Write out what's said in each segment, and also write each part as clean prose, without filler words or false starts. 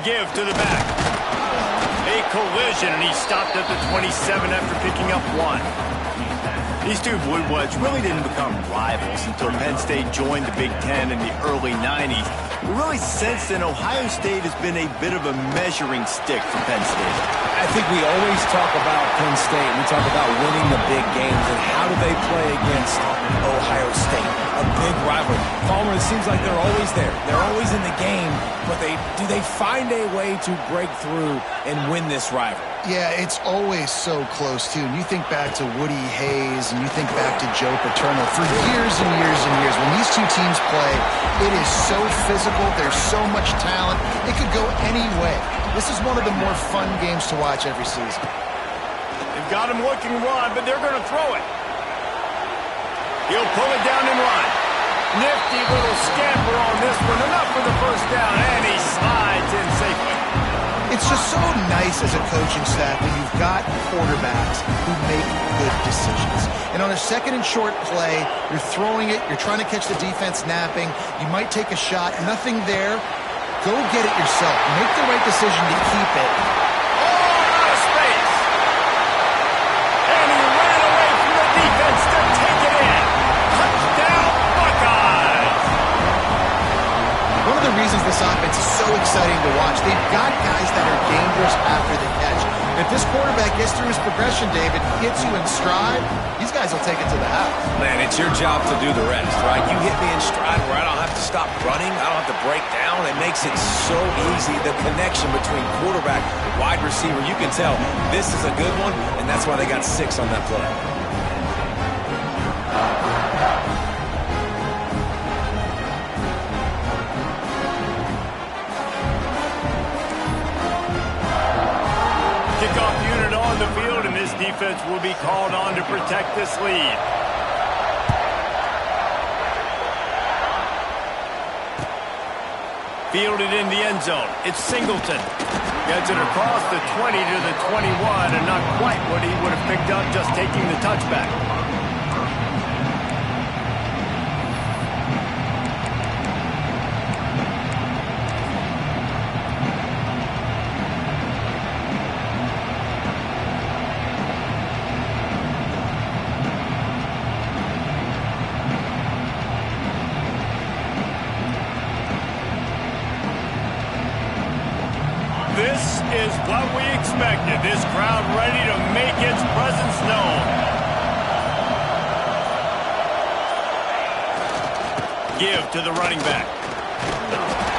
give to the back. A collision, and he stopped at the 27 after picking up 1. These two Blue Bloods really didn't become rivals until Penn State joined the Big Ten in the early 90s. But really, since then, Ohio State has been a bit of a measuring stick for Penn State. I think we always talk about Penn State. We talk about winning the big games, and how do they play against Ohio State? A big rivalry. Palmer, it seems like they're always there. They're always in the game, but do they find a way to break through and win this rivalry? Yeah, it's always so close, too. And you think back to Woody Hayes and you think back to Joe Paterno. For years and years and years, when these two teams play, it is so physical. There's so much talent. It could go any way. This is one of the more fun games to watch every season. They've got him looking one, but they're going to throw it. He'll pull it down and run. Nifty little scamper on this one. Enough for the first down, and he slides in safely. It's just so nice as a coaching staff when you've got quarterbacks who make good decisions. And on a second and short play, you're throwing it, you're trying to catch the defense napping, you might take a shot, nothing there. Go get it yourself. Make the right decision to keep it. Oh, out of space. And he ran away from the defense to take it in. Touchdown, Buckeyes. One of the reasons this offense is so exciting to watch, they've got guys that are dangerous after the catch. If this quarterback gets through his progression, David, hits you in stride, these guys will take it to the house. Man, it's your job to do the rest, right? You hit me in stride where I don't have to stop running. I don't have to break down. It makes it so easy. The connection between quarterback and wide receiver, you can tell this is a good one, and that's why they got 6 on that play. Kickoff unit on the field, and this defense will be called on to protect this lead. Fielded in the end zone. It's Singleton. Gets it across the 20 to the 21, and not quite what he would have picked up just taking the touchback. This is what we expected. This crowd ready to make its presence known. Give to the running back.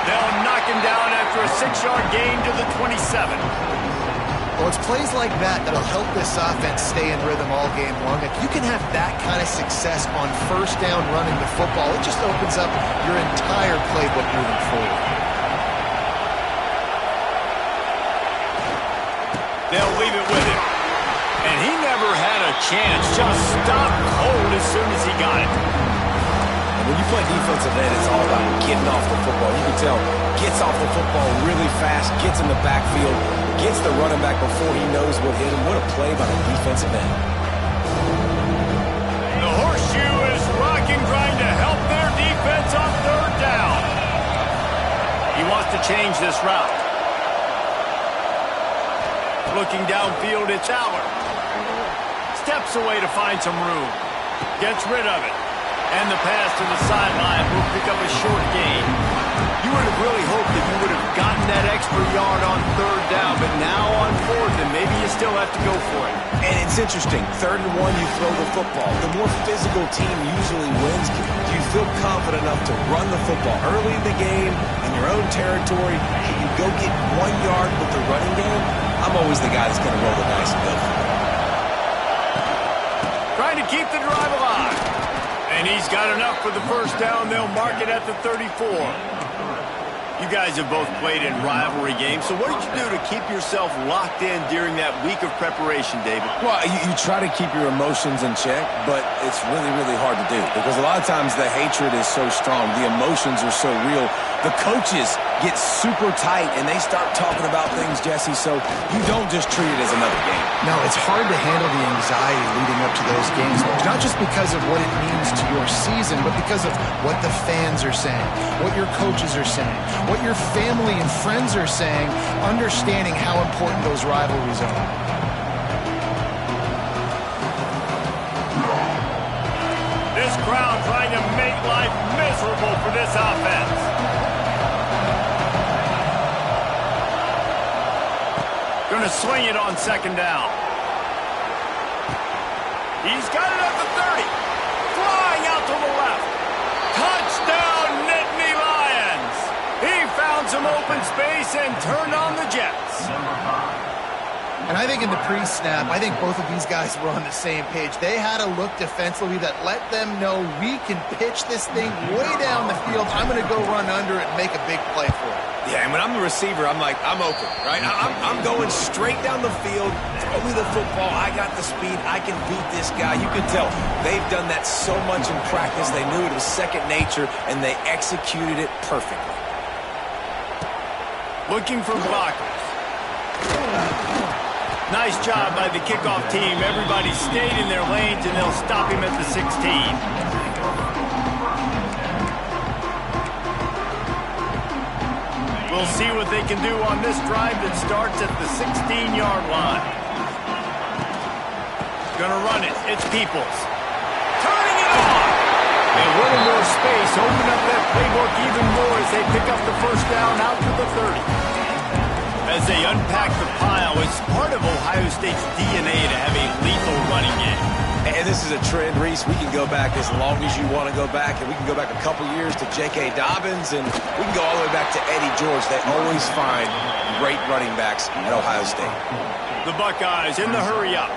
They'll knock him down after a 6-yard gain to the 27. Well, it's plays like that that'll help this offense stay in rhythm all game long. If you can have that kind of success on first down running the football, it just opens up your entire playbook moving forward. They'll leave it with him. And he never had a chance. Just stopped cold as soon as he got it. And when you play defensive end, it's all about getting off the football. You can tell, gets off the football really fast, gets in the backfield, gets the running back before he knows what hit him. What a play by the defensive end. The horseshoe is rocking, trying to help their defense on third down. He wants to change this route. Looking downfield, it's Aller. Steps away to find some room. Gets rid of it. And the pass to the sideline will pick up a short gain. You would have really hoped that you would have gotten that extra yard on third down, but now on fourth, and maybe you still have to go for it. And it's interesting. 3rd and 1, you throw the football. The more physical team usually wins. Do you feel confident enough to run the football early in the game, in your own territory? Can you go get 1 yard with the running game? I'm always the guy that's going to roll the dice and go for it. Trying to keep the drive alive. And he's got enough for the first down. They'll mark it at the 34. You guys have both played in rivalry games, so what did you do to keep yourself locked in during that week of preparation, David? Well, you try to keep your emotions in check, but it's really, really hard to do because a lot of times the hatred is so strong, the emotions are so real, The coaches get super tight, and they start talking about things, Jesse, so you don't just treat it as another game. No, it's hard to handle the anxiety leading up to those games, not just because of what it means to your season, but because of what the fans are saying, what your coaches are saying, what your family and friends are saying, understanding how important those rivalries are. This crowd trying to make life miserable for this offense. Going to swing it on second down. He's got it at the 30. Flying out to the left. Touchdown, Nittany Lions. He found some open space and turned on the Jets. And I think in the pre-snap, I think both of these guys were on the same page. They had a look defensively that let them know we can pitch this thing way down the field. I'm going to go run under it and make a big play for it. Yeah, and when I'm the receiver, I'm like, I'm open, right? I'm going straight down the field. Throw me the football. I got the speed. I can beat this guy. You can tell they've done that so much in practice. They knew it was second nature, and they executed it perfectly. Looking for blockers. Nice job by the kickoff team. Everybody stayed in their lanes, and they'll stop him at the 16. We'll see what they can do on this drive that starts at the 16-yard line. Gonna run it. It's Peoples. Turning it on! And a little more space. Open up that playbook even more as they pick up the first down out to the 30. As they unpack the pile, it's part of Ohio State's DNA to have a lethal running game. And this is a trend, Reese. We can go back as long as you want to go back, and we can go back a couple years to J.K. Dobbins, and we can go all the way back to Eddie George. They always find great running backs at Ohio State. The Buckeyes in the hurry-up.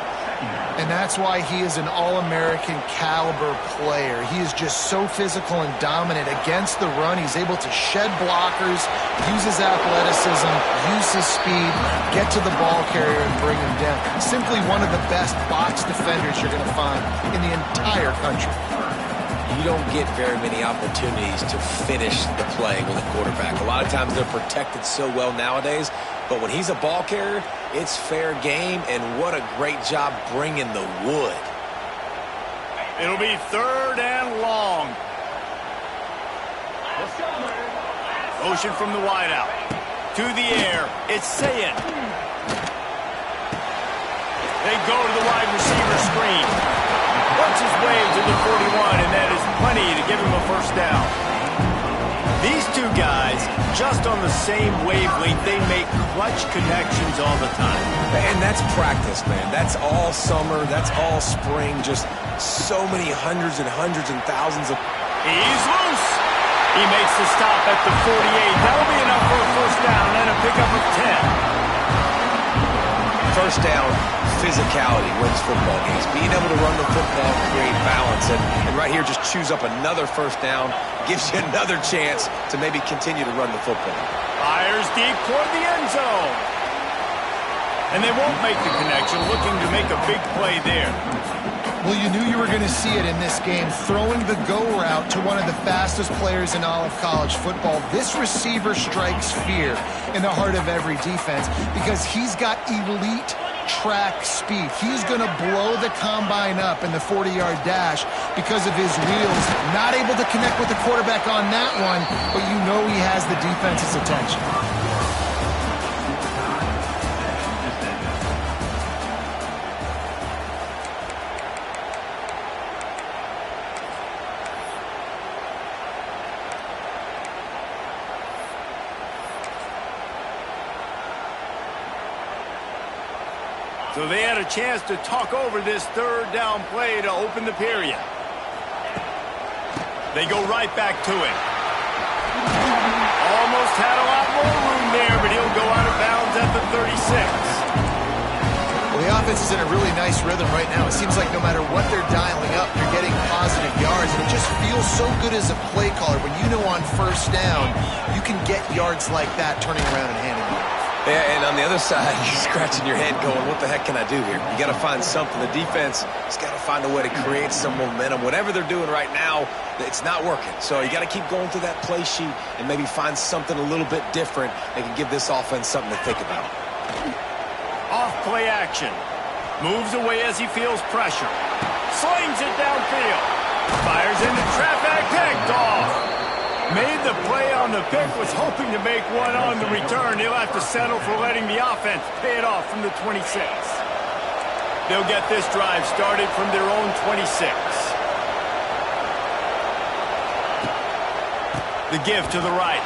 And that's why he is an All-American caliber player. He is just so physical and dominant against the run. He's able to shed blockers, use his athleticism, use his speed, get to the ball carrier and bring him down. Simply one of the best box defenders you're going to find in the entire country. You don't get very many opportunities to finish the play with a quarterback. A lot of times they're protected so well nowadays, but when he's a ball carrier, it's fair game, and what a great job bringing the wood. It'll be third and long. Motion from the wideout. To the air, it's Sayin. They go to the wide receiver screen. Works his way to the 41, and that is plenty to give him a first down. These two guys, just on the same wavelength, they make clutch connections all the time. And that's practice, man. That's all summer. That's all spring. Just so many hundreds and thousands of... He's loose. He makes the stop at the 48. That'll be enough for a first down and a pickup of 10. First down, physicality wins football games. Being able to run the football, create balance, and right here just choose up another first down, gives you another chance to maybe continue to run the football. Fires deep toward the end zone. And they won't make the connection, looking to make a big play there. Well, you knew you were going to see it in this game, throwing the go route to one of the fastest players in all of college football. This receiver strikes fear in the heart of every defense because he's got elite track speed. He's going to blow the combine up in the 40-yard dash because of his wheels. Not able to connect with the quarterback on that one, but you know he has the defense's attention. So they had a chance to talk over this third down play to open the period. They go right back to it. Almost had a lot more room there, but he'll go out of bounds at the 36. Well, the offense is in a really nice rhythm right now. It seems like no matter what they're dialing up, they're getting positive yards. And it just feels so good as a play caller when you know on first down, you can get yards like that turning around and handing it off. Yeah, and on the other side, you're scratching your head going, what the heck can I do here? You got to find something. The defense has got to find a way to create some momentum. Whatever they're doing right now, it's not working. So you got to keep going through that play sheet and maybe find something a little bit different that can give this offense something to think about. Off play action. Moves away as he feels pressure. Slings it downfield. Fires into traffic. Picked off. Made the play on the pick, was hoping to make one on the return. He'll have to settle for letting the offense pay it off from the 26. They'll get this drive started from their own 26. The give to the right.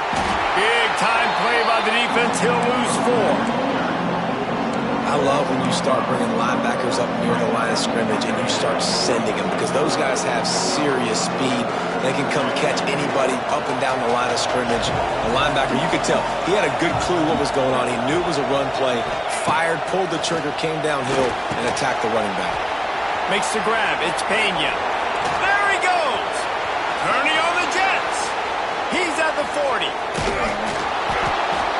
Big time play by the defense. He'll lose 4. I love when you start bringing linebackers up near the line of scrimmage and you start sending them because those guys have serious speed. They can come catch anybody up and down the line of scrimmage. The linebacker, you could tell, he had a good clue what was going on. He knew it was a run play, fired, pulled the trigger, came downhill, and attacked the running back. Makes the grab. It's Penn. There he goes. Turning on the Jets. He's at the 40.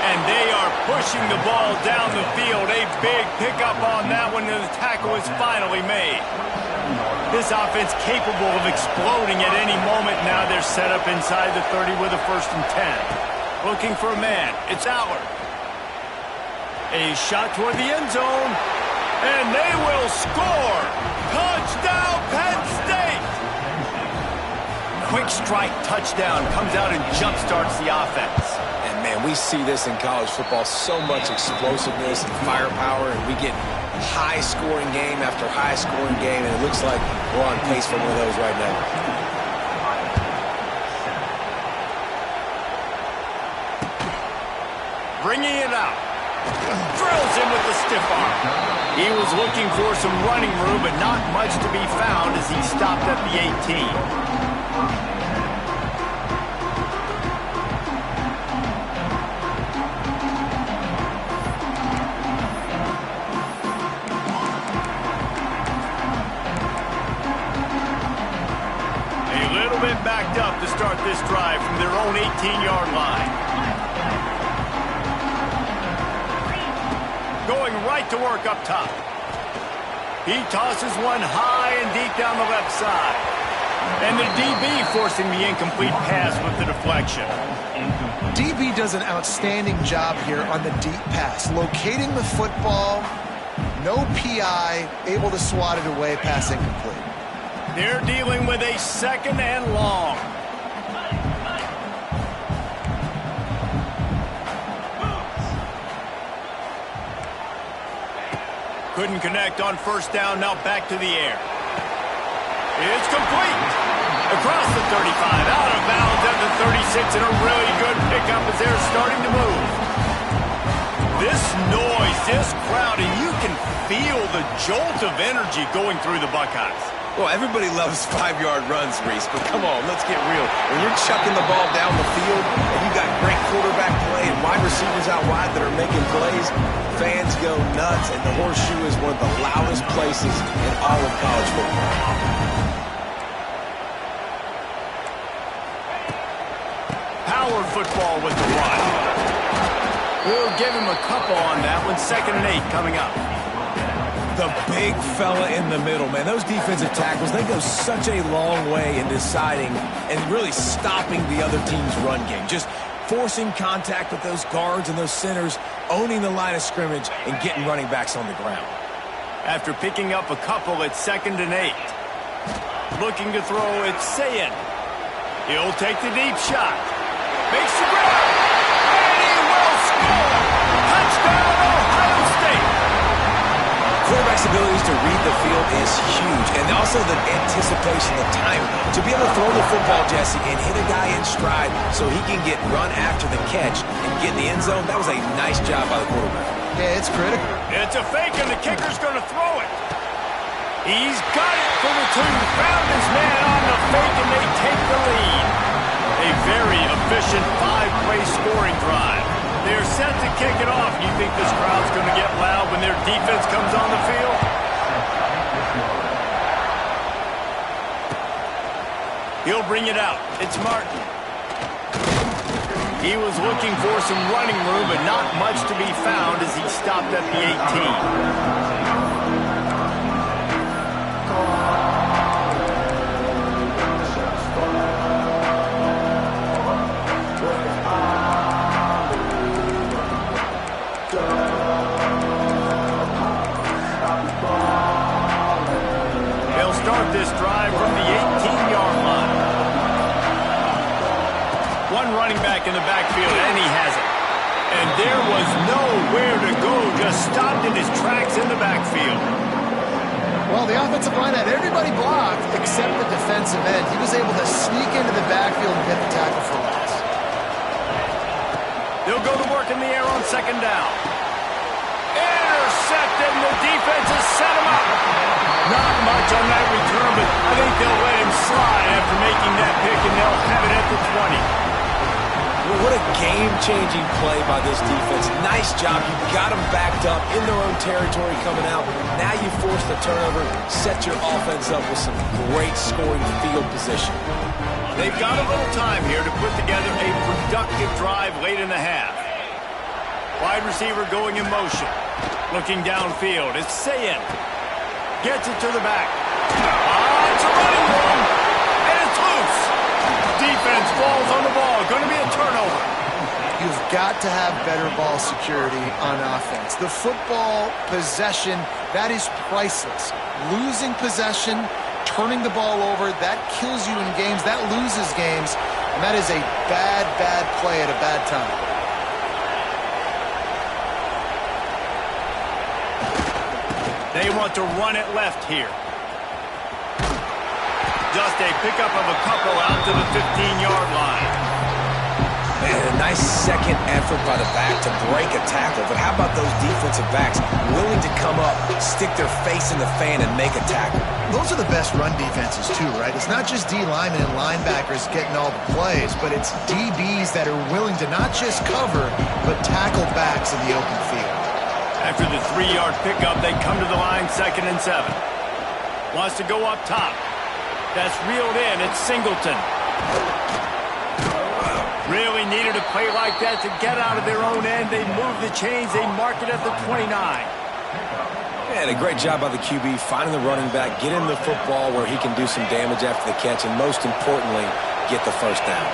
And they are pushing the ball down the field. A big pickup on that one, and the tackle is finally made. This offense capable of exploding at any moment. Now they're set up inside the 30 with a 1st and 10. Looking for a man. It's Allard. A shot toward the end zone. And they will score. Touchdown, Penn State. Quick strike touchdown comes out and jump-starts the offense. And, man, we see this in college football, so much explosiveness and firepower, and we get high-scoring game after high-scoring game, and it looks like we're on pace for one of those right now. Bringing it out. Drills him with the stiff arm. He was looking for some running room, but not much to be found as he stopped at the 18. Backed up to start this drive from their own 18-yard line. Going right to work up top. He tosses one high and deep down the left side. And the DB forcing the incomplete pass with the deflection. DB does an outstanding job here on the deep pass. Locating the football, no PI, able to swat it away, pass incomplete. They're dealing with a 2nd and long. Couldn't connect on 1st down, now back to the air. It's complete. Across the 35, out of bounds at the 36, and a really good pickup as they're starting to move. This noise, this crowd, and you can feel the jolt of energy going through the Buckeyes. Well, everybody loves 5-yard runs, Reese, but come on, let's get real. When you're chucking the ball down the field and you got great quarterback play and wide receivers out wide that are making plays, fans go nuts, and the Horseshoe is one of the loudest places in all of college football. Power football with the run. We'll give him a couple on that one. 2nd and 8 coming up. The big fella in the middle, man. Those defensive tackles, they go such a long way in deciding and really stopping the other team's run game. Just forcing contact with those guards and those centers, owning the line of scrimmage, and getting running backs on the ground. After picking up a couple, it's 2nd and 8. Looking to throw, it's Sayin. He'll take the deep shot. Makes the grab. And he will score. Touchdown, Ohio State. Quarterback's abilities to read the field is huge, and also the anticipation, the time to be able to throw the football, Jesse, and hit a guy in stride so he can get run after the catch and get in the end zone. That was a nice job by the quarterback. Yeah, it's critical. It's a fake, and the kicker's going to throw it. He's got it for the 2. Found his man on the fake, and they take the lead. A very efficient 5-play scoring drive. They're set to kick it off. You think this crowd's going to get loud when their defense comes on the field? He'll bring it out. It's Martin. He was looking for some running room, but not much to be found as he stopped at the 18. Start this drive from the 18-yard line. One running back in the backfield, and he has it. And there was nowhere to go, just stopped in his tracks in the backfield. Well, the offensive line had everybody blocked except the defensive end. He was able to sneak into the backfield and get the tackle for loss. They'll go to work in the air on second down. Intercepted, and the defense has set him up. Not much on that return, but I think they'll let him slide after making that pick, and they'll have it at the 20. Well, what a game-changing play by this defense. Nice job. You got them backed up in their own territory coming out. Now you force the turnover, set your offense up with some great scoring field position. They've got a little time here to put together a productive drive late in the half. Wide receiver going in motion. Looking downfield. It's Sayin. Gets it to the back. It's a running room. And it's loose. Defense falls on the ball. Going to be a turnover. You've got to have better ball security on offense. The football possession, that is priceless. Losing possession, turning the ball over, that kills you in games. That loses games. And that is a bad, bad play at a bad time. They want to run it left here. Just a pickup of a couple out to the 15-yard line. Man, a nice second effort by the back to break a tackle. But how about those defensive backs willing to come up, stick their face in the fan, and make a tackle? Those are the best run defenses, too, right? It's not just D linemen and linebackers getting all the plays, but it's DBs that are willing to not just cover, but tackle backs in the open field. After the 3-yard pickup, they come to the line, 2nd and 7. Wants to go up top. That's reeled in. It's Singleton. Really needed a play like that to get out of their own end. They move the chains. They mark it at the 29. And a great job by the QB finding the running back, getting the football where he can do some damage after the catch, and most importantly, get the first down.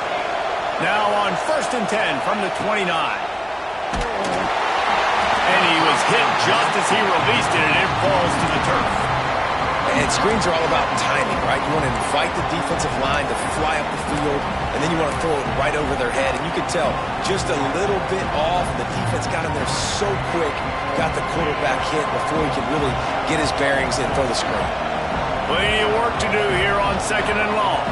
Now on 1st and 10 from the 29. And he was hit just as he released it, and it falls to the turf. And screens are all about timing, right? You want to invite the defensive line to fly up the field, and then you want to throw it right over their head. And you can tell just a little bit off. The defense got him there so quick, got the quarterback hit before he could really get his bearings and throw the screen. Plenty of work to do here on 2nd and long.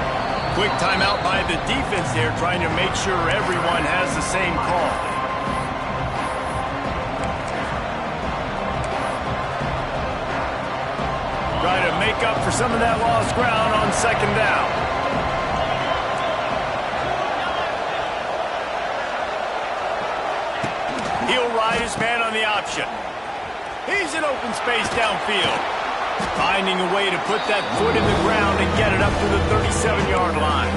Quick timeout by the defense there, trying to make sure everyone has the same call. Try to make up for some of that lost ground on 2nd down. He'll ride his man on the option. He's in open space downfield. Finding a way to put that foot in the ground and get it up to the 37-yard line.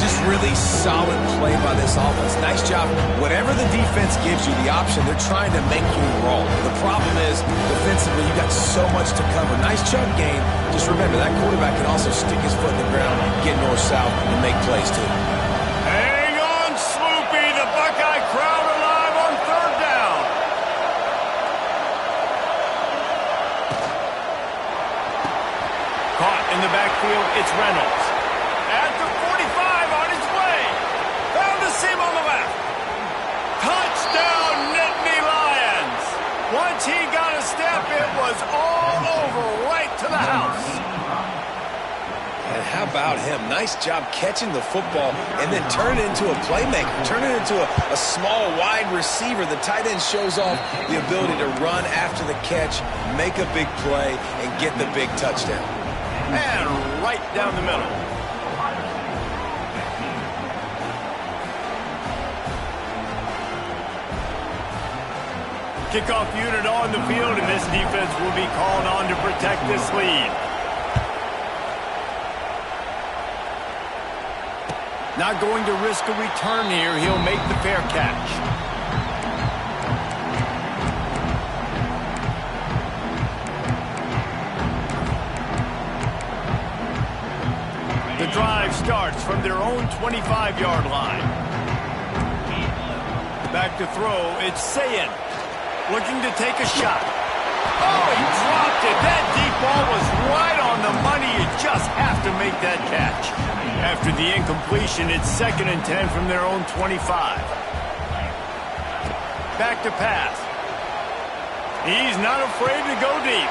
Just really solid play by this offense. Nice job. Whatever the defense gives you, the option, they're trying to make you roll. The problem is, defensively, you got so much to cover. Nice chunk gain. Just remember, that quarterback can also stick his foot in the ground, get north-south, and make plays, too. Hang on, Sloopy. The Buckeye crowd alive on 3rd down. Caught in the backfield, it's Reynolds. At the 45 on his way. Found the seam on the left. Touchdown, Nittany Lions. Once he got a step, it was all over right to the house. And how about him? Nice job catching the football and then turn it into a playmaker. Turn it into a small, wide receiver. The tight end shows off the ability to run after the catch, make a big play, and get the big touchdown. And right down the middle. Kickoff unit on the field, and this defense will be called on to protect this lead. Not going to risk a return here. He'll make the fair catch. The drive starts from their own 25-yard line. Back to throw, it's Sayin. Looking to take a shot. Oh, he dropped it. That deep ball was right on the money. You just have to make that catch. After the incompletion, it's 2nd and 10 from their own 25. Back to pass. He's not afraid to go deep.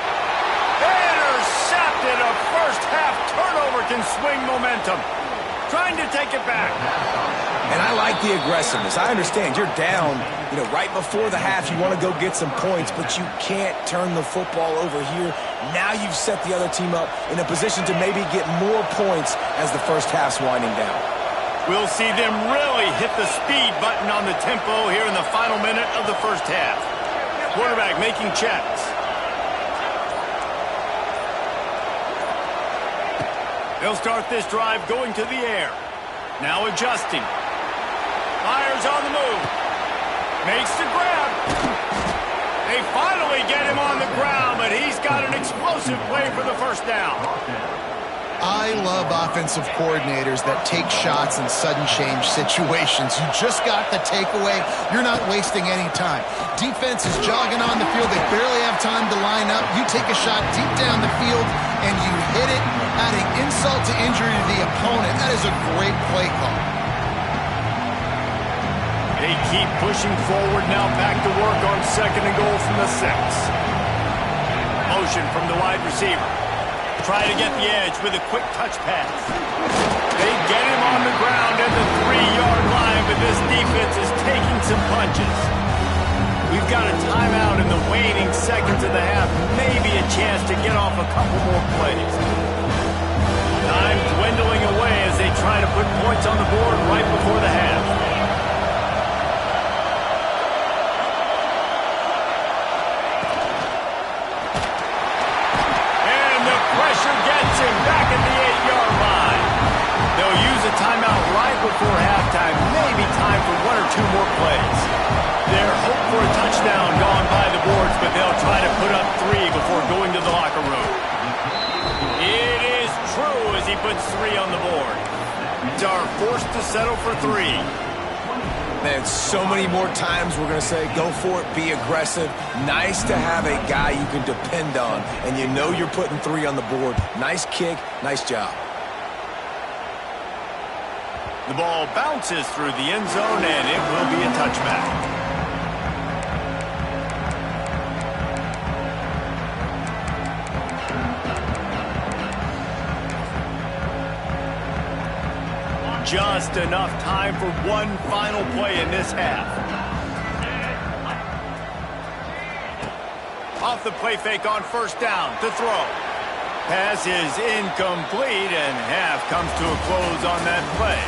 Intercepted. A first-half turnover can swing momentum. Trying to take it back. And I like the aggressiveness. I understand you're down, right before the half. You want to go get some points, but you can't turn the football over here. Now you've set the other team up in a position to maybe get more points as the first half's winding down. We'll see them really hit the speed button on the tempo here in the final minute of the first half. Quarterback making checks. They'll start this drive going to the air. Now adjusting. Fires on the move. Makes the grab. They finally get him on the ground, but he's got an explosive play for the first down. I love offensive coordinators that take shots in sudden change situations. You just got the takeaway. You're not wasting any time. Defense is jogging on the field. They barely have time to line up. You take a shot deep down the field, and you hit it, adding insult to injury to the opponent. That is a great play call. They keep pushing forward now, back to work on 2nd and goal from the 6. Motion from the wide receiver. Try to get the edge with a quick touch pass. They get him on the ground at the 3-yard line, but this defense is taking some punches. We've got a timeout in the waning seconds of the half. Maybe a chance to get off a couple more plays. Time dwindling away as they try to put points on the board right before the half. Back at the 8-yard line. They'll use a timeout right before halftime. Maybe time for 1 or 2 more plays. Their hope for a touchdown gone by the boards, but they'll try to put up 3 before going to the locker room. It is true as he puts 3 on the board. Are forced to settle for 3. Man, so many more times we're going to say, go for it, be aggressive. Nice to have a guy you can depend on, and you know you're putting 3 on the board. Nice kick, nice job. The ball bounces through the end zone, and it will be a touchback. Just enough time for one final play in this half. Off the play fake on first down to throw. Pass is incomplete, and half comes to a close on that play.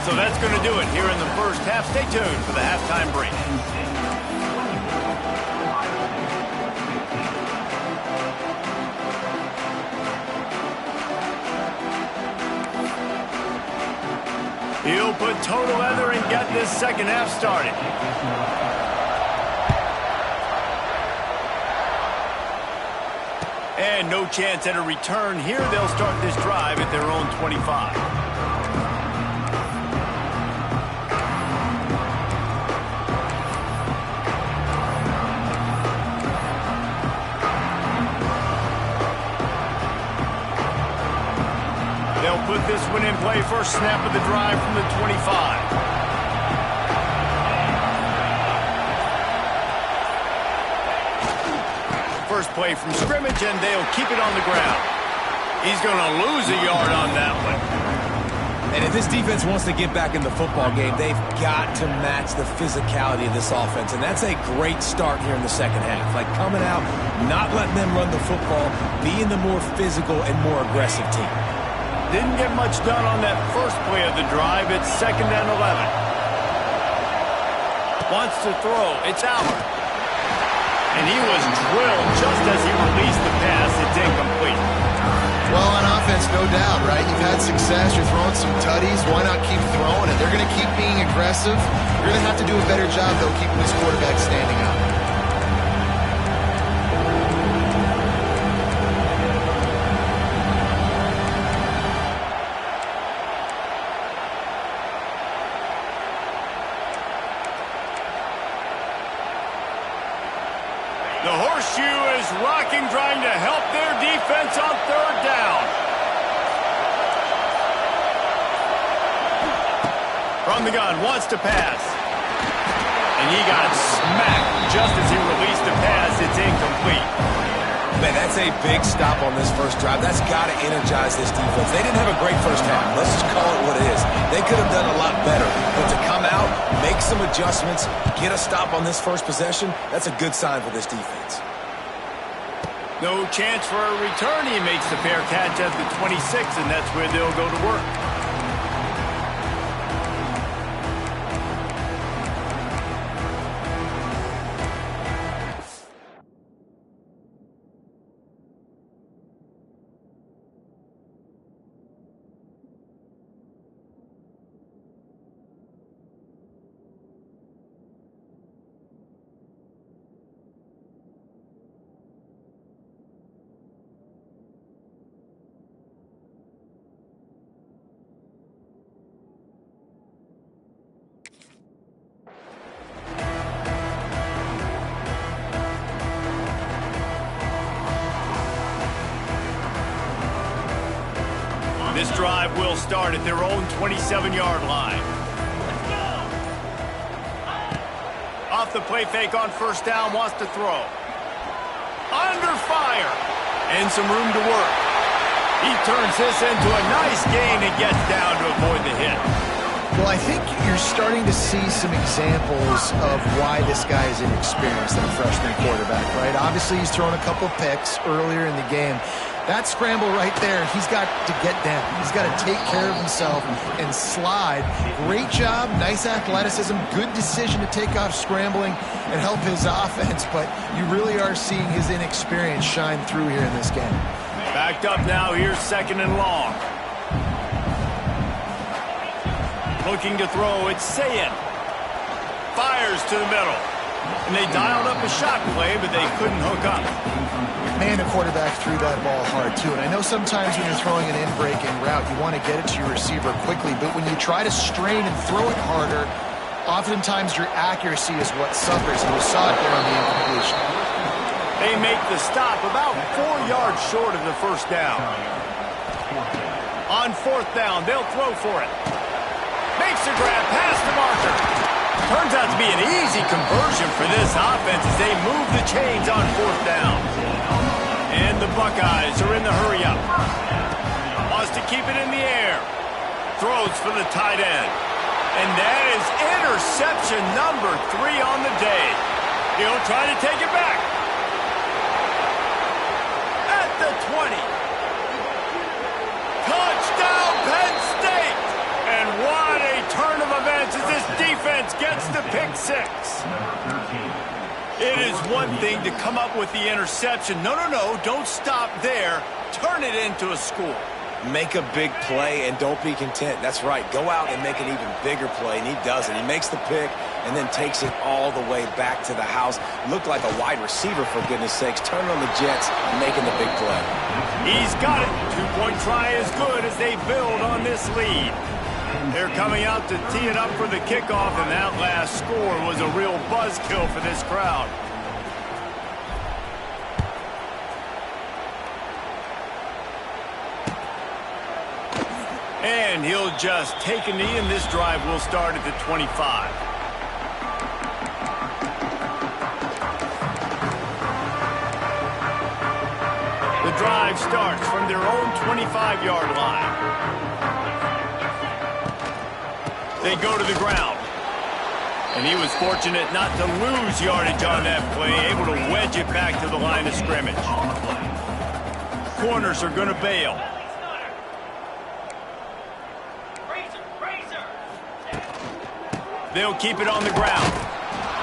So that's going to do it here in the first half. Stay tuned for the halftime break. He'll put total leather and get this second half started. And no chance at a return here. They'll start this drive at their own 25. They'll put this one in play. First snap of the drive from the 25. First play from scrimmage, and they'll keep it on the ground. He's going to lose a yard on that one. And if this defense wants to get back in the football game, they've got to match the physicality of this offense. And that's a great start here in the second half. Like coming out, not letting them run the football, being the more physical and more aggressive team. Didn't get much done on that first play of the drive. It's 2nd and 11. Wants to throw. It's Howard. And he was drilled just as he released the pass. It's incomplete. Well, on offense, defense, no doubt, right? You've had success. You're throwing some tutties. Why not keep throwing it? They're going to keep being aggressive. You're going to have to do a better job, though, keeping this quarterback standing up. The horseshoe is rocking, trying to help their defense on third down. From the gun, wants to pass. And he got smacked just as he released the pass. It's incomplete. Man, that's a big stop on this first drive. That's got to energize this defense. They didn't have a great first half. Let's just call it what it is. They could have done a lot better. But to come out, make some adjustments, get a stop on this first possession, that's a good sign for this defense. No chance for a return. He makes the fair catch at the 26, and that's where they'll go to work. This drive will start at their own 27-yard line. Off the play fake on first down, wants to throw. Under fire. And some room to work. He turns this into a nice gain and gets down to avoid the hit. Well, I think you're starting to see some examples of why this guy is inexperienced in a freshman quarterback, right? Obviously, he's thrown a couple picks earlier in the game. That scramble right there, he's got to get down. He's got to take care of himself and slide. Great job, nice athleticism, good decision to take off scrambling and help his offense, but you really are seeing his inexperience shine through here in this game. Backed up now, here's second and long. Looking to throw, it's Sayin. Fires to the middle. And they dialed up a shot play, but they couldn't hook up. Man, the quarterback threw that ball hard, too. And I know sometimes when you're throwing an in-breaking route, you want to get it to your receiver quickly. But when you try to strain and throw it harder, oftentimes your accuracy is what suffers. And we saw it there on the incompletion. They make the stop about 4 yards short of the first down. On fourth down, they'll throw for it. Makes a grab past the marker. Turns out to be an easy conversion for this offense as they move the chains on fourth down. And the Buckeyes are in the hurry-up. Wants to keep it in the air. Throws for the tight end. And that is interception number 3 on the day. He'll try to take it back. At the 20. Touchdown, Penn State! And what a turn of events as this defense gets the pick 6. It is one thing to come up with the interception. No, don't stop there. Turn it into a score. Make a big play and don't be content. That's right. Go out and make an even bigger play, and he does it. He makes the pick and then takes it all the way back to the house. Looked like a wide receiver, for goodness sakes. Turning on the Jets and making the big play. He's got it. Two-point try is good as they build on this lead. They're coming out to tee it up for the kickoff, and that last score was a real buzzkill for this crowd. And he'll just take a knee, and this drive will start at the 25. The drive starts from their own 25-yard line. They go to the ground. And he was fortunate not to lose yardage on that play, able to wedge it back to the line of scrimmage. Corners are going to bail. They'll keep it on the ground.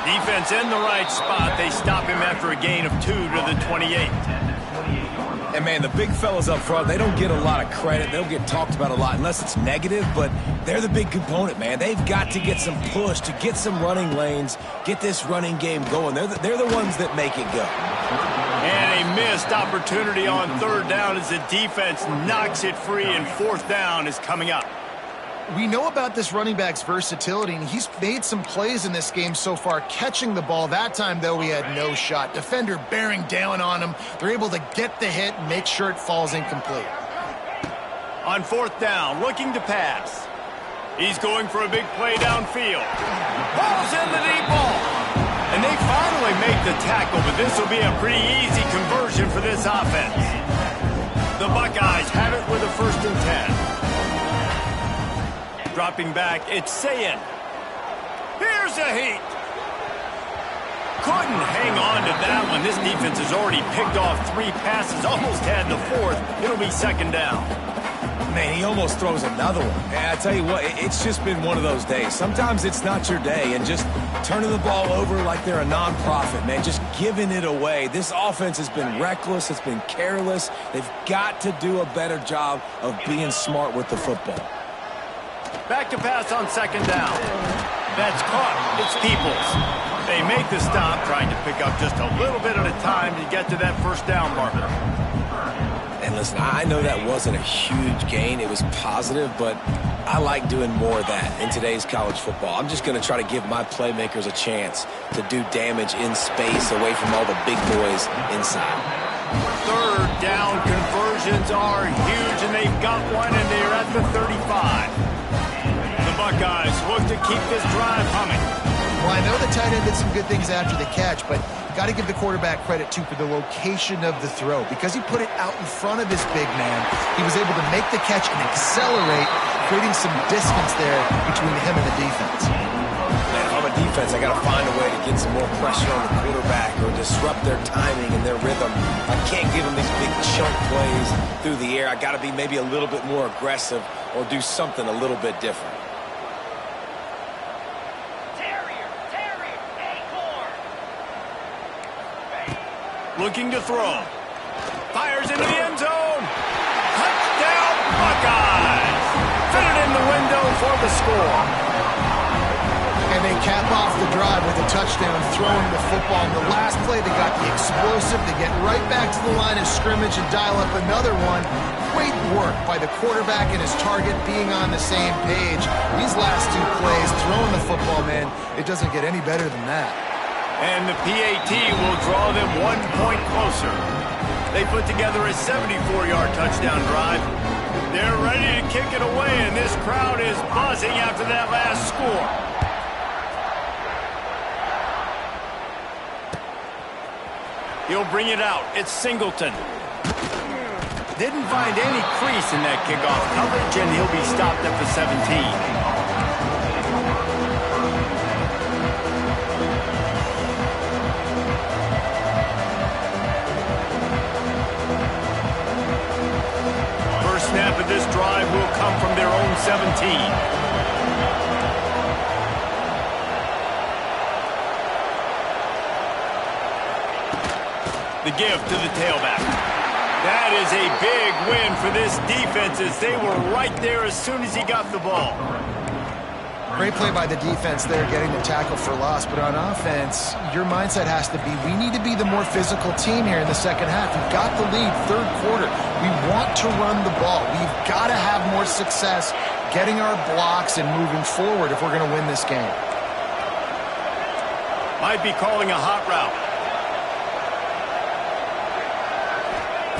Defense in the right spot. They stop him after a gain of 2 to the 28. And, man, the big fellas up front, they don't get a lot of credit. They don't get talked about a lot unless it's negative, but they're the big component, man. They've got to get some push, to get some running lanes, get this running game going. They're the ones that make it go. And a missed opportunity on 3rd down as the defense knocks it free, and 4th down is coming up. We know about this running back's versatility, and he's made some plays in this game so far, catching the ball. That time, though, he had no shot. Defender bearing down on him. They're able to get the hit and make sure it falls incomplete. On 4th down, looking to pass. He's going for a big play downfield. Balls in the deep ball. And they finally make the tackle, but this will be a pretty easy conversion for this offense. The Buckeyes have it with a 1st and 10. Dropping back, it's Sayin. Here's a heat. Couldn't hang on to that one. This defense has already picked off 3 passes, almost had the 4th. It'll be 2nd down. Man, he almost throws another one. And I tell you what, it's just been one of those days. Sometimes it's not your day, and just turning the ball over like they're a nonprofit, man, just giving it away. This offense has been reckless. It's been careless. They've got to do a better job of being smart with the football. Back to pass on 2nd down. That's caught. It's Peoples. They make the stop, trying to pick up just a little bit at a time to get to that 1st down marker. And listen, I know that wasn't a huge gain. It was positive, but I like doing more of that in today's college football. I'm just going to try to give my playmakers a chance to do damage in space away from all the big boys inside. 3rd down conversions are huge, and they've got one, and they're at the 35. The Buckeyes look to keep this drive humming. Well, I know the tight end did some good things after the catch, but got to give the quarterback credit, too, for the location of the throw. Because he put it out in front of his big man, he was able to make the catch and accelerate, creating some distance there between him and the defense. Man, if I'm a defense, I got to find a way to get some more pressure on the quarterback or disrupt their timing and their rhythm. I can't give them these big chunk plays through the air. I got to be maybe a little bit more aggressive or do something a little bit different. Looking to throw. Fires into the end zone. Touchdown, Buckeyes. Fit it in the window for the score. And they cap off the drive with a touchdown, throwing the football. In the last play, they got the explosive to get right back to the line of scrimmage and dial up another one. Great work by the quarterback and his target being on the same page. These last 2 plays, throwing the football, man, it doesn't get any better than that. And the PAT will draw them 1 point closer. They put together a 74-yard touchdown drive. They're ready to kick it away, and this crowd is buzzing after that last score. He'll bring it out. It's Singleton. Didn't find any crease in that kickoff coverage, and he'll be stopped at the 17. Snap of this drive will come from their own 17. The give to the tailback. That is a big win for this defense as they were right there as soon as he got the ball. Great play by the defense there, getting the tackle for loss. But on offense, your mindset has to be, we need to be the more physical team here in the second half. We've got the lead, 3rd quarter. We want to run the ball. We've got to have more success getting our blocks and moving forward if we're going to win this game. Might be calling a hot route.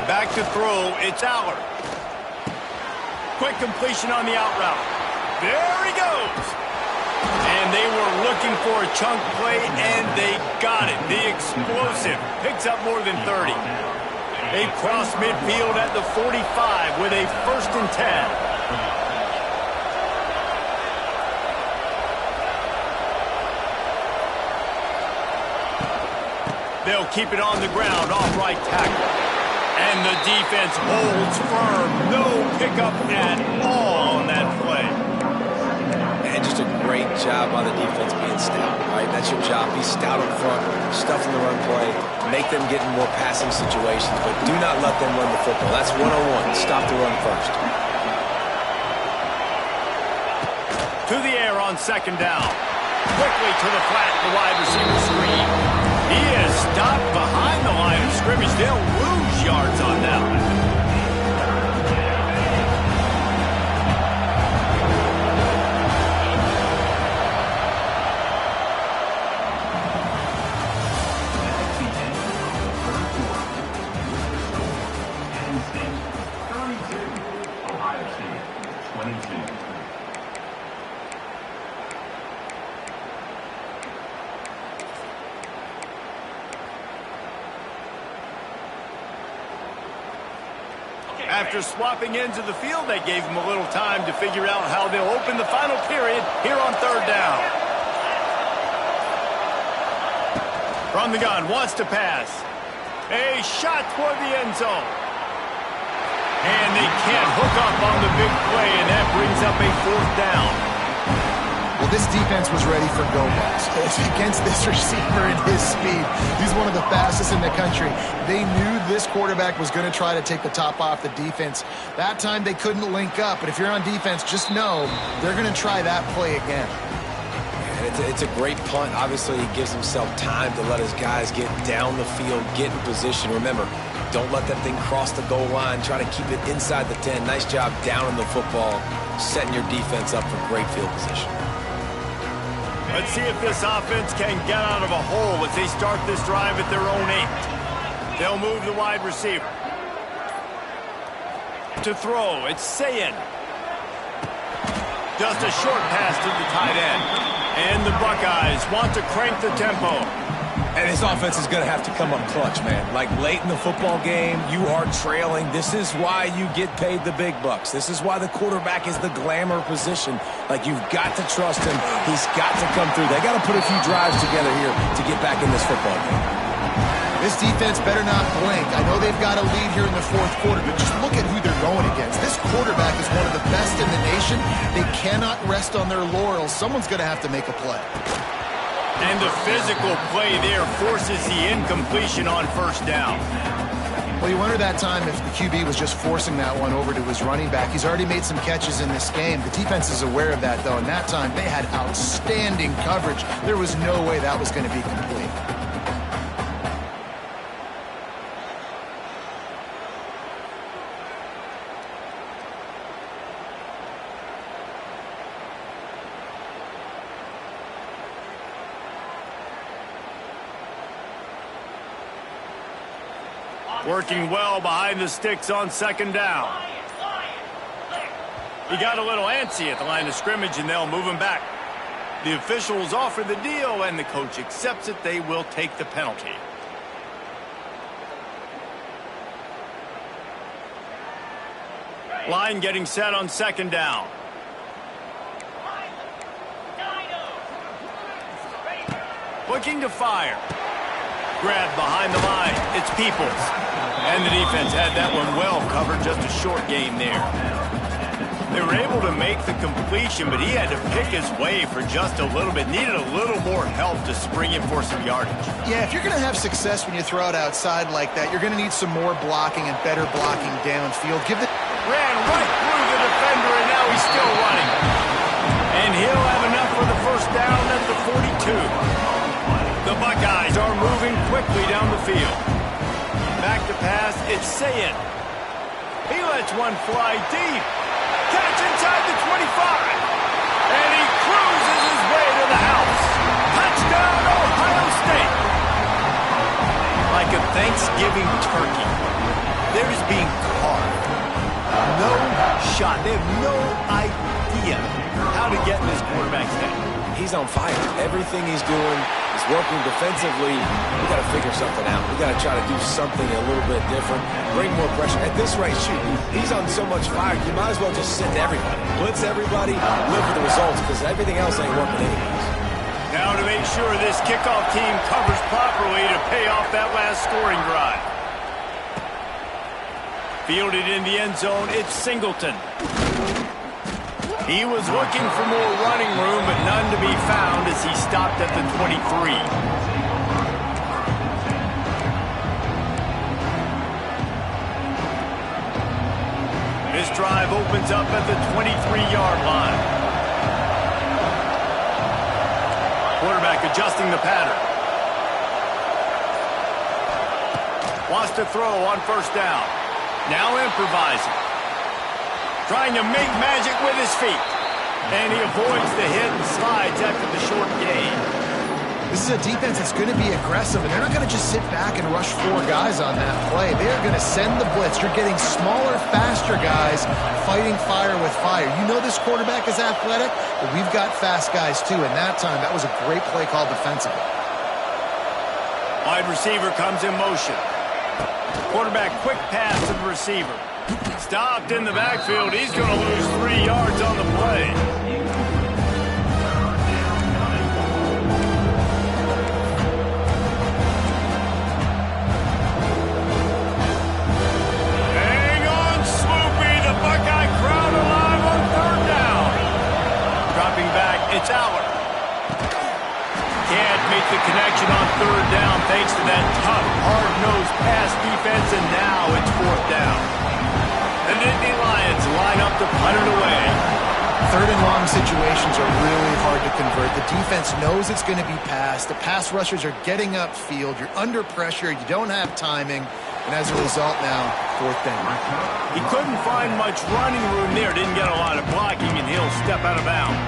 Back to throw, it's Aller. Quick completion on the out route. There he goes. And they were looking for a chunk play, and they got it. The explosive picks up more than 30. They cross midfield at the 45 with a 1st and 10. They'll keep it on the ground off right tackle. And the defense holds firm. No pickup at all on that play. And just a great job by the defense being stout, right? That's your job. Be stout up front, stuff in the run play, make them get in more passing situations, but do not let them run the football. That's 101. Stop the run first. To the air on second down. Quickly to the flat, the wide receiver screen. He is stopped behind the line of scrimmage. They'll lose yards on that one. After swapping ends of the field, they gave him a little time to figure out how they'll open the final period here on third down. From the gun, wants to pass. A shot toward the end zone. And they can't hook up on the big play, and that brings up a fourth down. Well, this defense was ready for go-balls. It's against this receiver and his speed. He's one of the fastest in the country. They knew this quarterback was going to try to take the top off the defense. That time they couldn't link up, but if you're on defense, just know they're going to try that play again. And it's a great punt. Obviously, he gives himself time to let his guys get down the field, get in position. Remember, don't let that thing cross the goal line. Try to keep it inside the 10. Nice job down in the football, setting your defense up for great field position. Let's see if this offense can get out of a hole as they start this drive at their own 8. They'll move the wide receiver. To throw, it's Sayin. Just a short pass to the tight end. And the Buckeyes want to crank the tempo. And this offense is going to have to come up clutch, man. Like late in the football game, you are trailing. This is why you get paid the big bucks. This is why the quarterback is the glamour position. Like, you've got to trust him. He's got to come through. They got to put a few drives together here to get back in this football game. This defense better not blink. I know they've got a lead here in the fourth quarter, but just look at who they're going against. This quarterback is one of the best in the nation. They cannot rest on their laurels. Someone's going to have to make a play. And the physical play there forces the incompletion on first down. Well, you wonder that time if the QB was just forcing that one over to his running back. He's already made some catches in this game. The defense is aware of that, though, and that time they had outstanding coverage. There was no way that was going to be complete. Working well behind the sticks on second down. He got a little antsy at the line of scrimmage, and they'll move him back. The officials offer the deal, and the coach accepts it. They will take the penalty. Line getting set on second down. Looking to fire. Grab behind the line. It's Peoples. And the defense had that one well covered. Just a short gain there. They were able to make the completion, but he had to pick his way for just a little bit. Needed a little more help to spring him for some yardage. Yeah, if you're going to have success when you throw it outside like that, you're going to need some more blocking and better blocking downfield. Ran right through the defender, and now he's still running. And he'll have enough for the first down at the 42. The Buckeyes are moving quickly down the field. Back to pass, it's Sayin. He lets one fly deep. Catch inside the 25. And he cruises his way to the house. Touchdown, Ohio State. Like a Thanksgiving turkey, they're just being carved. No shot. They have no idea how to get in this quarterback's head. He's on fire. Everything he's doing is working defensively. We got to figure something out. We got to try to do something a little bit different. Bring more pressure. At this rate, shoot, he's on so much fire. You might as well just sit to everybody. Blitz everybody. Live with the results because everything else ain't working anyways. Now to make sure this kickoff team covers properly to pay off that last scoring drive. Fielded in the end zone, it's Singleton. He was looking for more running room, but none to be found as he stopped at the 23. This drive opens up at the 23-yard line. Quarterback adjusting the pattern. Wants to throw on first down. Now improvising. Trying to make magic with his feet. And he avoids the hit and slides after the short gain. This is a defense that's going to be aggressive, and they're not going to just sit back and rush 4 guys on that play. They're going to send the blitz. You're getting smaller, faster guys fighting fire with fire. You know this quarterback is athletic, but we've got fast guys too. And that time, that was a great play call defensively. Wide receiver comes in motion. Quarterback quick pass to the receiver. Stopped in the backfield. He's going to lose 3 yards on the play. Hang on, Swoopy. The Buckeye crowd alive on third down. Dropping back, it's Aller. Can't make the connection on third down thanks to that tough, hard-nosed pass defense, and now it's fourth down. The Nittany Lions line up to punt it away. Third and long situations are really hard to convert. The defense knows it's going to be passed. The pass rushers are getting upfield. You're under pressure. You don't have timing. And as a result now, fourth down. He couldn't find much running room there. Didn't get a lot of blocking, and he'll step out of bounds.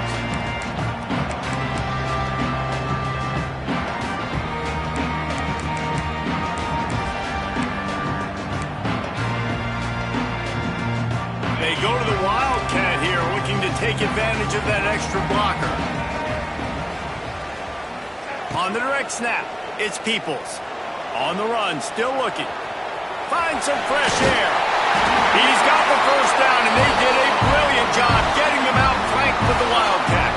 They go to the Wildcat here, looking to take advantage of that extra blocker. On the direct snap, it's Peoples. On the run, still looking. Finds some fresh air. He's got the first down, and they did a brilliant job getting him out flanked with the Wildcat.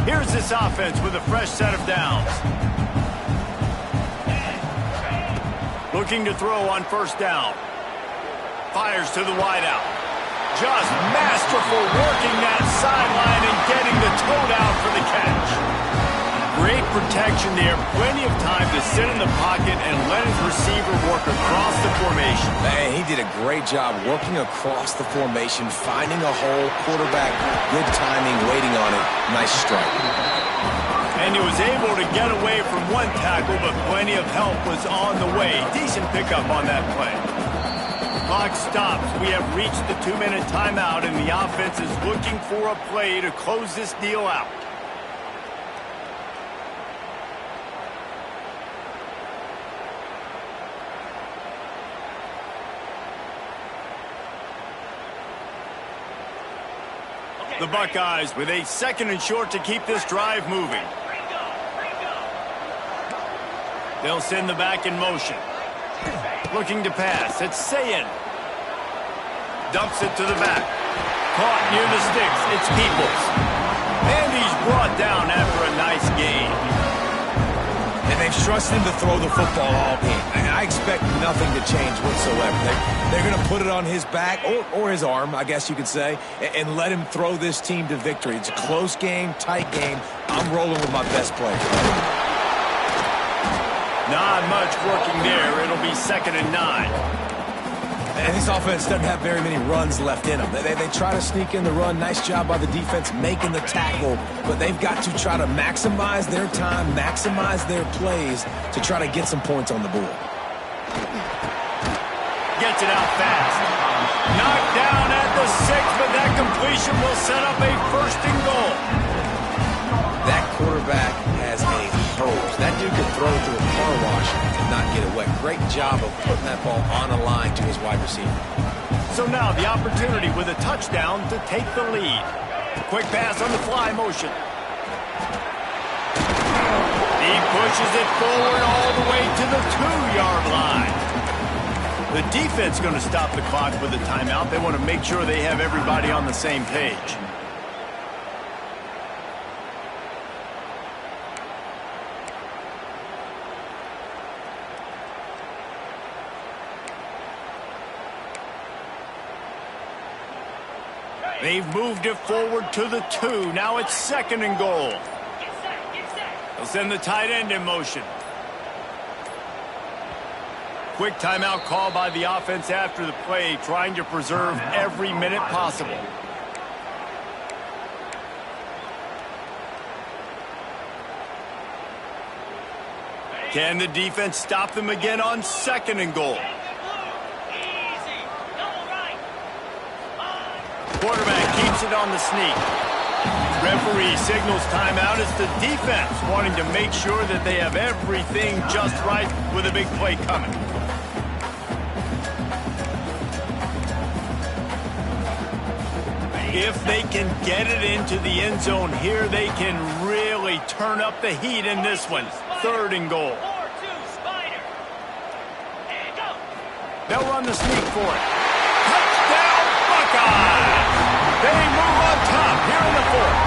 Here's this offense with a fresh set of downs. Looking to throw on first down. Fires to the wideout. Just masterful working that sideline and getting the toe down for the catch. Great protection there. Plenty of time to sit in the pocket and let his receiver work across the formation. Man, he did a great job working across the formation, finding a hole, quarterback, good timing, waiting on it. Nice strike. And he was able to get away from one tackle, but plenty of help was on the way. Decent pickup on that play. Clock stops. We have reached the 2-minute timeout, and the offense is looking for a play to close this deal out. The Buckeyes with a 2nd and short to keep this drive moving. They'll send the back in motion. Looking to pass. It's Sayin. Dumps it to the back. Caught near the sticks. It's Peoples. And he's brought down after a nice gain. And they've trusted him to throw the football all game. And I expect nothing to change whatsoever. They're going to put it on his back, or his arm, I guess you could say, and let him throw this team to victory. It's a close game, tight game. I'm rolling with my best player. Not much working there. It'll be 2nd and 9. And this offense doesn't have very many runs left in them. They try to sneak in the run. Nice job by the defense making the tackle. But they've got to try to maximize their time, maximize their plays to try to get some points on the board. Gets it out fast. Knocked down at the 6, but that completion will set up a 1st and goal. That quarterback has a hose. That dude can throw through a car wash and not get it wet. Great job of putting that ball on a line to his wide receiver. So now the opportunity with a touchdown to take the lead. Quick pass on the fly motion. He pushes it forward all the way to the 2-yard line. The defense going to stop the clock with a timeout. They want to make sure they have everybody on the same page. They've moved it forward to the 2. Now it's 2nd and goal. They'll send the tight end in motion. Quick timeout call by the offense after the play, trying to preserve every minute possible. Can the defense stop them again on 2nd and goal? Quarterback keeps it on the sneak. Referee signals timeout as the defense wanting to make sure that they have everything just right with a big play coming. If they can get it into the end zone here, they can really turn up the heat in this one. 3rd and goal. They'll run the sneak for it. Touchdown, Buckeyes! They move on top here in the 4th.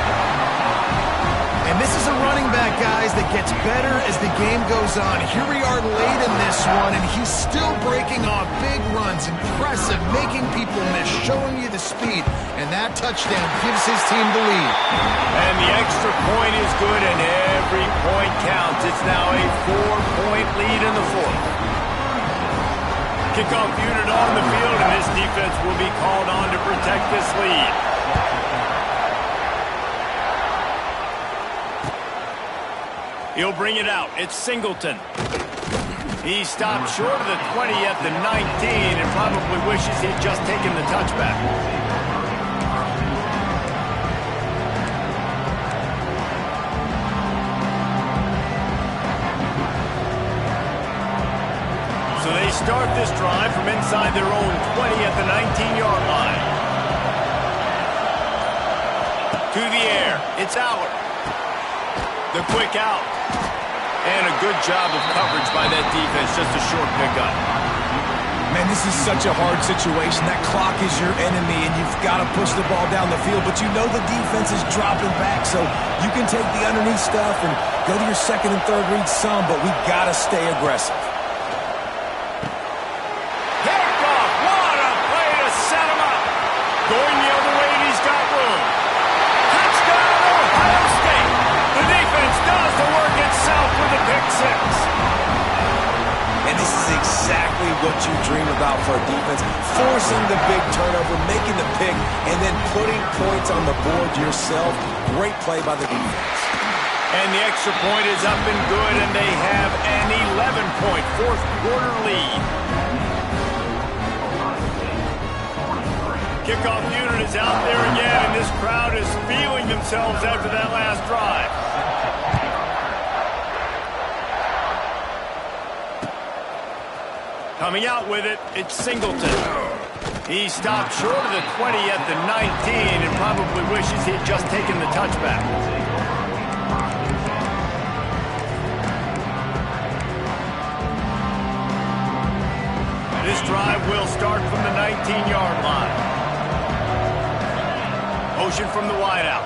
And this is a running back, guys, that gets better as the game goes on. Here we are late in this one, and he's still breaking off big runs. Impressive, making people miss, showing you the speed. And that touchdown gives his team the lead. And the extra point is good, and every point counts. It's now a 4-point lead in the 4th. Kickoff unit on the field, and this defense will be called on to protect this lead. He'll bring it out. It's Singleton. He stopped short of the 20 at the 19 and probably wishes he'd just taken the touchback. So they start this drive from inside their own 20 at the 19-yard line. To the air. It's Allard. The quick out. And a good job of coverage by that defense. Just a short pickup. Man, this is such a hard situation. That clock is your enemy, and you've got to push the ball down the field. But you know the defense is dropping back, so you can take the underneath stuff and go to your 2nd and 3rd read some, but we've got to stay aggressive. Pickoff! What a play to set him up! Going the other way, and he's got room. Touchdown, Ohio State! The defense does the work itself with a pick 6. And this is exactly what you dream about for a defense. Forcing the big turnover, making the pick, and then putting points on the board yourself. Great play by the defense. And the extra point is up and good, and they have an 11-point fourth-quarter lead. Kickoff unit is out there again, and this crowd is feeling themselves after that last drive. Coming out with it, it's Singleton. He stopped short of the 20 at the 19 and probably wishes he'd just taken the touchback. This drive will start from the 19-yard line. Motion from the wideout.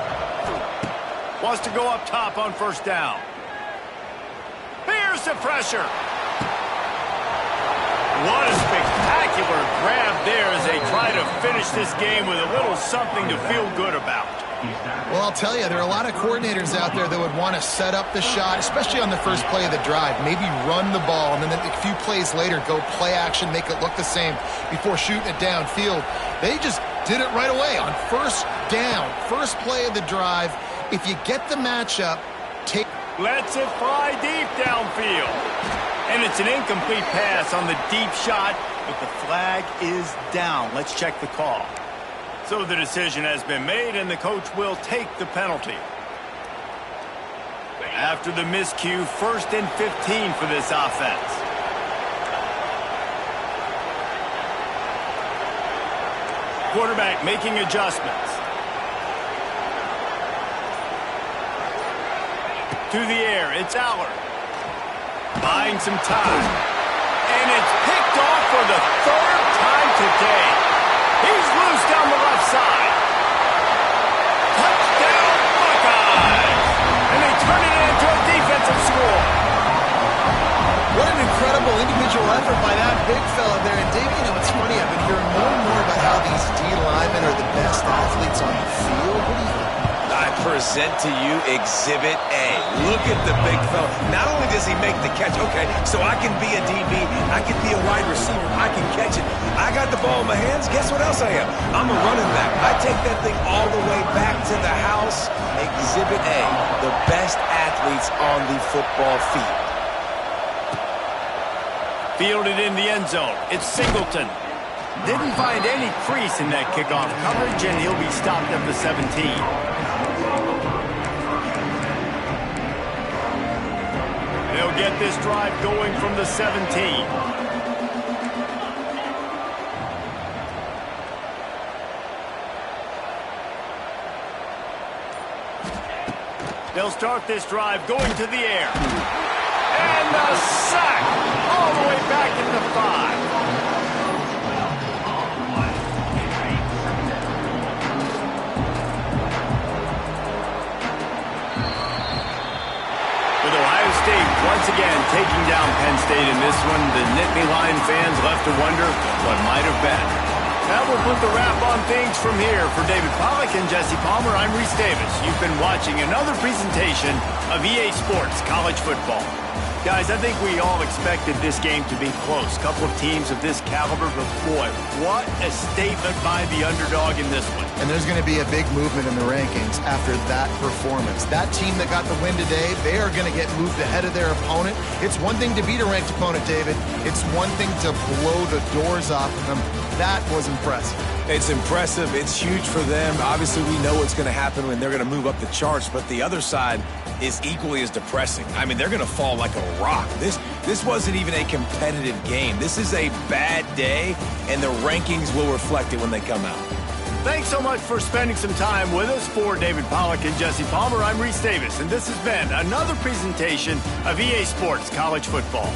Wants to go up top on 1st down. Here's the pressure. What a spectacular grab there as they try to finish this game with a little something to feel good about. Well, I'll tell you, there are a lot of coordinators out there that would want to set up the shot, especially on the first play of the drive. Maybe run the ball, and then a few plays later, go play action, make it look the same before shooting it downfield. They just did it right away on 1st down, first play of the drive. If you get the matchup, take... Lets it fly deep downfield. And it's an incomplete pass on the deep shot, but the flag is down. Let's check the call. So the decision has been made, and the coach will take the penalty. After the miscue, 1st and 15 for this offense. Quarterback making adjustments. To the air, it's Allard. Buying some time. And it's picked off for the 3rd time today. He's loose down the left side. Touchdown, Buckeyes! And they turn it into a defensive score. What an incredible incredible individual effort by that big fella there. And Dave, it's funny, I've been hearing more and more about how these D linemen are the best athletes on the field. What do you think? I present to you Exhibit A. Look at the big fella. Not only does he make the catch, okay, so I can be a DB, I can be a wide receiver, I can catch it. I got the ball in my hands, guess what else I am? I'm a running back. I take that thing all the way back to the house. Exhibit A, the best athletes on the football field. Fielded in the end zone. It's Singleton. Didn't find any crease in that kickoff coverage, and he'll be stopped at the 17. They'll get this drive going from the 17. They'll start this drive going to the air. And the sack all the way back into 5. With Ohio State once again taking down Penn State in this one, the Nittany Lion fans left to wonder what might have been. Now we'll put the wrap on things from here. For David Pollack and Jesse Palmer, I'm Reese Davis. You've been watching another presentation of EA Sports College Football. Guys, I think we all expected this game to be close. Couple of teams of this caliber, but boy, what a statement by the underdog in this one. And there's going to be a big movement in the rankings after that performance. That team that got the win today, they are going to get moved ahead of their opponent. It's one thing to beat a ranked opponent, David. It's one thing to blow the doors off them. That was impressive. It's impressive. It's huge for them. Obviously, we know what's going to happen when they're going to move up the charts, but the other side is equally as depressing. I mean, they're going to fall like a rock. This wasn't even a competitive game. This is a bad day, and the rankings will reflect it when they come out. Thanks so much for spending some time with us. For David Pollack and Jesse Palmer, I'm Reese Davis, and this has been another presentation of EA Sports College Football.